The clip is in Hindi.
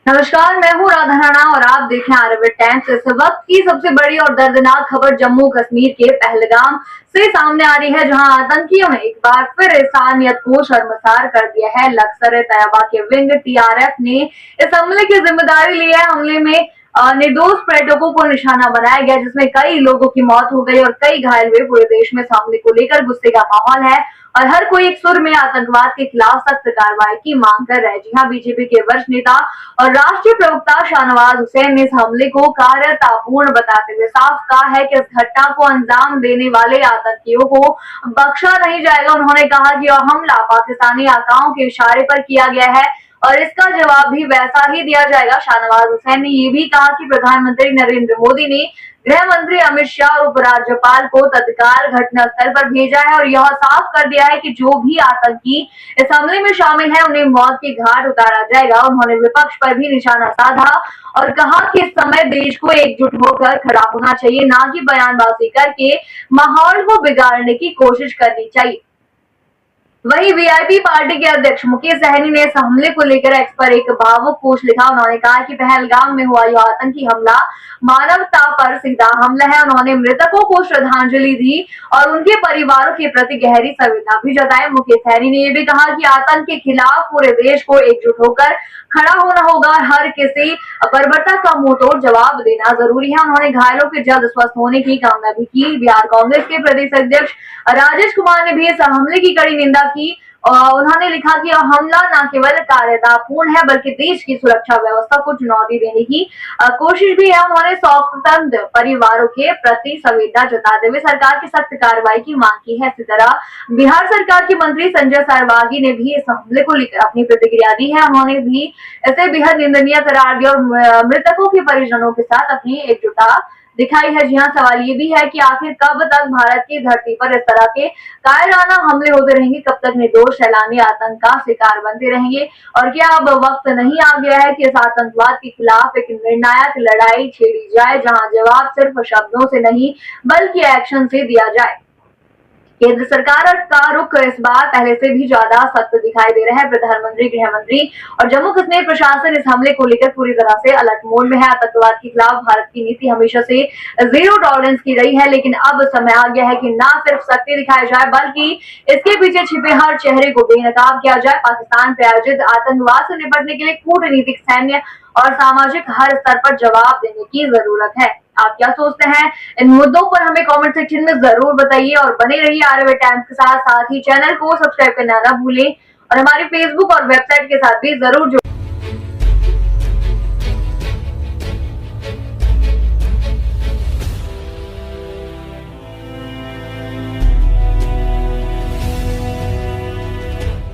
नमस्कार, मैं हूँ राधा राणा और आप देख रहे हैं आरएबी टाइम्स। इस वक्त की सबसे बड़ी और दर्दनाक खबर जम्मू कश्मीर के पहलगाम से सामने आ रही है, जहां आतंकियों ने एक बार फिर इंसानियत को शर्मसार कर दिया है। लश्कर-ए-तैयबा के विंग टीआरएफ ने इस हमले की जिम्मेदारी ली है। हमले में निर्दोष पर्यटकों को निशाना बनाया गया, जिसमें कई लोगों की मौत हो गई और कई घायल हुए। पूरे देश में इस हमले को लेकर गुस्से का माहौल है और हर कोई एक सुर में आतंकवाद के खिलाफ सख्त कार्रवाई की मांग कर रहा है। जी हाँ, बीजेपी के वरिष्ठ नेता और राष्ट्रीय प्रवक्ता शाहनवाज हुसैन ने इस हमले को कायरतापूर्ण बताते हुए साफ कहा है कि इस घटना को अंजाम देने वाले आतंकियों को बख्शा नहीं जाएगा। उन्होंने कहा कि यह हमला पाकिस्तानी आकाओं के इशारे पर किया गया है और इसका जवाब भी वैसा ही दिया जाएगा। शाहनवाज हुसैन ने ये भी कहा कि प्रधानमंत्री नरेंद्र मोदी ने गृह मंत्री अमित शाह और उपराज्यपाल को तत्काल घटनास्थल पर भेजा है और यह साफ कर दिया है कि जो भी आतंकी इस हमले में शामिल है उन्हें मौत के घाट उतारा जाएगा। उन्होंने विपक्ष पर भी निशाना साधा और कहा कि इस समय देश को एकजुट होकर खड़ा होना चाहिए, ना कि बयानबाजी करके माहौल को बिगाड़ने की कोशिश करनी चाहिए। वहीं वीआईपी पार्टी के अध्यक्ष मुकेश सहनी ने इस हमले को लेकर एक्स पर एक भावुक पोस्ट लिखा। उन्होंने कहा कि पहलगाम में हुआ यह आतंकी हमला मानवता पर सीधा हमला है। उन्होंने मृतकों को श्रद्धांजलि दी और उनके परिवारों के प्रति गहरी संवेदना भी जताई। मुकेश सहनी ने यह भी कहा कि आतंक के खिलाफ पूरे देश को एकजुट होकर खड़ा होना होगा। हर किसी बर्बरता का मुंह तोड़ जवाब देना जरूरी है। उन्होंने घायलों के जल्द स्वस्थ होने की कामना भी की। बिहार कांग्रेस के प्रदेश अध्यक्ष राजेश कुमार ने भी इस हमले की कड़ी निंदा की। उन्होंने लिखा कि यह हमला न केवल कायरतापूर्ण है बल्कि देश की सुरक्षा व्यवस्था को चुनौती देने की कोशिश भी है। उन्होंने शोकतंत्र परिवारों के प्रति संवेदना जताते हुए सरकार की सख्त कार्रवाई की मांग की है। इसी तरह बिहार सरकार के मंत्री संजय सरवागी ने भी इस हमले को लेकर अपनी प्रतिक्रिया दी है। उन्होंने भी इसे बेहद निंदनीय करार दिया और मृतकों के परिजनों के साथ अपनी एकजुटता दिखाई है। जी हाँ, सवाल ये भी है कि आखिर कब तक भारत की धरती पर इस तरह के कायराना हमले होते रहेंगे, कब तक निर्दोष सैलानी आतंक का शिकार बनते रहेंगे और क्या अब वक्त नहीं आ गया है कि इस आतंकवाद के खिलाफ एक निर्णायक लड़ाई छेड़ी जाए, जहां जवाब सिर्फ शब्दों से नहीं बल्कि एक्शन से दिया जाए। केंद्र सरकार का रुख इस बार पहले से भी ज्यादा सख्त दिखाई दे रहा है। प्रधानमंत्री, गृह मंत्री और जम्मू कश्मीर प्रशासन इस हमले को लेकर पूरी तरह से अलर्ट मोड में है। आतंकवाद के खिलाफ भारत की नीति हमेशा से जीरो टॉलरेंस की रही है, लेकिन अब समय आ गया है कि न सिर्फ सख्ती दिखाई जाए बल्कि इसके पीछे छिपे हर चेहरे को बेनकाब किया जाए। पाकिस्तान प्रायोजित आतंकवाद से निपटने के लिए कूटनीतिक, सैन्य और सामाजिक हर स्तर पर जवाब देने की जरूरत है। आप क्या सोचते हैं इन मुद्दों पर? हमें कमेंट सेक्शन में जरूर बताइए और बने रहिए आरएबी टाइम्स के साथ ही चैनल को सब्सक्राइब करना ना भूलें और हमारे फेसबुक और वेबसाइट के साथ भी जरूर जुड़ें।